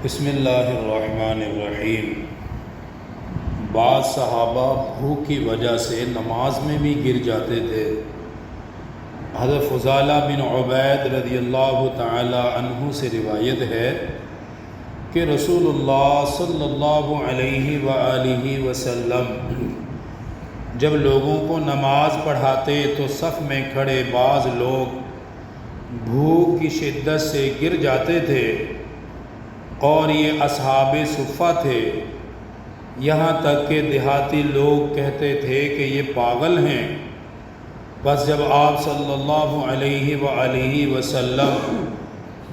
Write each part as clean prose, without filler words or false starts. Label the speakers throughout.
Speaker 1: بسم اللہ الرحمن الرحیم۔ بعض صحابہ بھوک کی وجہ سے نماز میں بھی گر جاتے تھے۔ حضرت فضالہ بن عبید رضی اللہ تعالی عنہ سے روایت ہے کہ رسول اللہ صلی اللہ علیہ وآلہ وسلم جب لوگوں کو نماز پڑھاتے تو صف میں کھڑے بعض لوگ بھوک کی شدت سے گر جاتے تھے، اور یہ اصحاب صفہ تھے، یہاں تک کہ دیہاتی لوگ کہتے تھے کہ یہ پاگل ہیں۔ بس جب آپ صلی اللہ علیہ وآلہ وسلم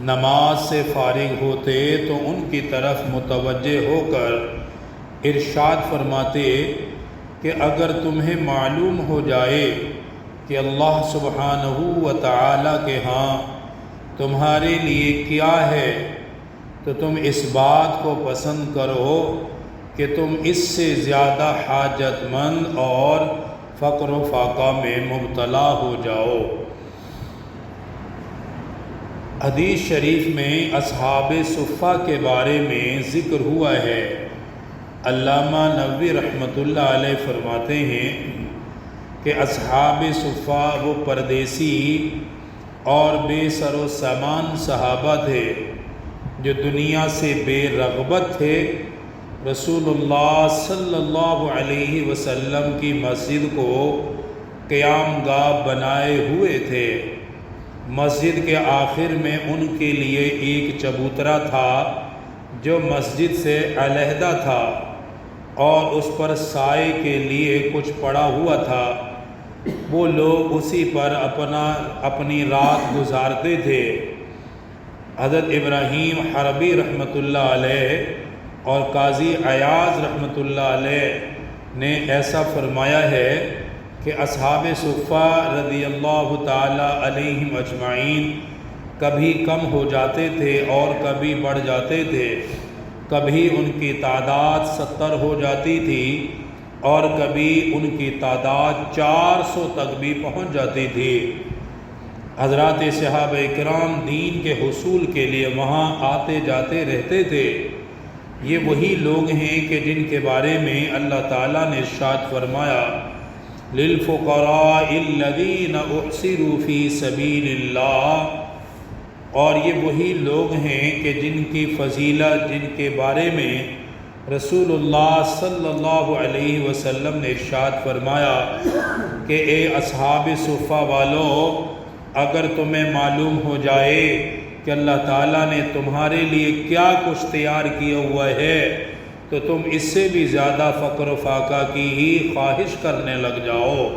Speaker 1: نماز سے فارغ ہوتے تو ان کی طرف متوجہ ہو کر ارشاد فرماتے کہ اگر تمہیں معلوم ہو جائے کہ اللہ سبحانہ و تعالی کے ہاں تمہارے لیے کیا ہے تو تم اس بات کو پسند کرو کہ تم اس سے زیادہ حاجت مند اور فقر و فاقہ میں مبتلا ہو جاؤ۔ حدیث شریف میں اصحاب صفہ کے بارے میں ذکر ہوا ہے۔ علامہ نووی رحمۃ اللہ علیہ فرماتے ہیں کہ اصحاب صفہ وہ پردیسی اور بے سر و سامان صحابہ تھے جو دنیا سے بے رغبت تھے۔ رسول اللہ صلی اللہ علیہ وسلم کی مسجد کو قیام گاہ بنائے ہوئے تھے۔ مسجد کے آخر میں ان کے لیے ایک چبوترا تھا جو مسجد سے علیحدہ تھا، اور اس پر سائے کے لیے کچھ پڑا ہوا تھا۔ وہ لوگ اسی پر اپنی رات گزارتے تھے۔ حضرت ابراہیم حربی رحمۃ اللہ علیہ اور قاضی عیاض رحمۃ اللہ علیہ نے ایسا فرمایا ہے کہ اصحاب صفہ رضی اللہ تعالی علیہم اجمعین کبھی کم ہو جاتے تھے اور کبھی بڑھ جاتے تھے۔ کبھی ان کی تعداد 70 ہو جاتی تھی اور کبھی ان کی تعداد 400 تک بھی پہنچ جاتی تھی۔ حضرات صحابہ کرام دین کے حصول کے لیے وہاں آتے جاتے رہتے تھے۔ یہ وہی لوگ ہیں کہ جن کے بارے میں اللہ تعالیٰ نے ارشاد فرمایا للفقراء الذین احصروا فی سبیل اللہ، اور یہ وہی لوگ ہیں کہ جن کی فضیلت، جن کے بارے میں رسول اللہ صلی اللہ علیہ وسلم نے ارشاد فرمایا کہ اے اصحاب صفہ والو، اگر تمہیں معلوم ہو جائے کہ اللہ تعالیٰ نے تمہارے لیے کیا کچھ تیار کیا ہوا ہے تو تم اس سے بھی زیادہ فقر و فاقہ کی ہی خواہش کرنے لگ جاؤ۔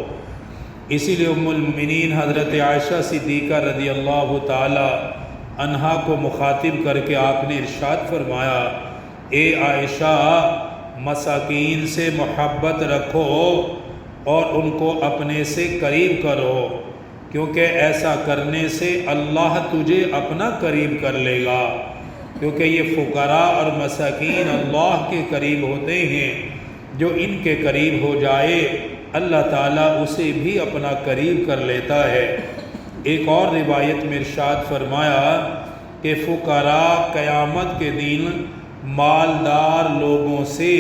Speaker 1: اسی لیے ام المؤمنین حضرت عائشہ صدیقہ رضی اللہ تعالی عنہا کو مخاطب کر کے آپ نے ارشاد فرمایا، اے عائشہ، مساکین سے محبت رکھو اور ان کو اپنے سے قریب کرو، کیونکہ ایسا کرنے سے اللہ تجھے اپنا قریب کر لے گا، کیونکہ یہ فقراء اور مساکین اللہ کے قریب ہوتے ہیں۔ جو ان کے قریب ہو جائے اللہ تعالیٰ اسے بھی اپنا قریب کر لیتا ہے۔ ایک اور روایت میں ارشاد فرمایا کہ فقراء قیامت کے دن مالدار لوگوں سے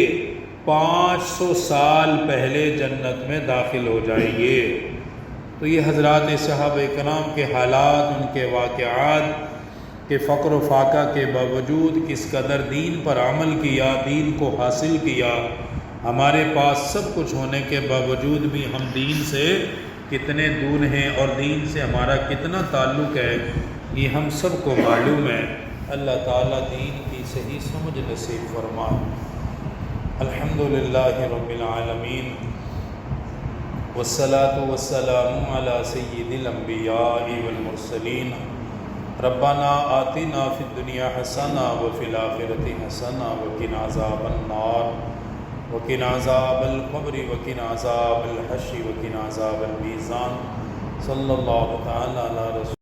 Speaker 1: 500 سال پہلے جنت میں داخل ہو جائیں گے۔ تو یہ حضرات صحابہ کرام کے حالات، ان کے واقعات کہ فقر و فاقہ کے باوجود کس قدر دین پر عمل کیا، دین کو حاصل کیا۔ ہمارے پاس سب کچھ ہونے کے باوجود بھی ہم دین سے کتنے دور ہیں اور دین سے ہمارا کتنا تعلق ہے، یہ ہم سب کو معلوم ہے۔ اللہ تعالیٰ دین کی صحیح سمجھ نصیب فرما۔ الحمدللہ رب العالمین، والصلاة والسلام علی سید الانبیاء والمرسلین۔ ربنا آتنا فی الدنیا حسنہ وفی الآخرۃ حسنہ وقنا عذاب النار وقنا عذاب القبر وقنا عذاب الحشر وقنا عذاب المیزان۔ صلی اللہ تعالی علی رسول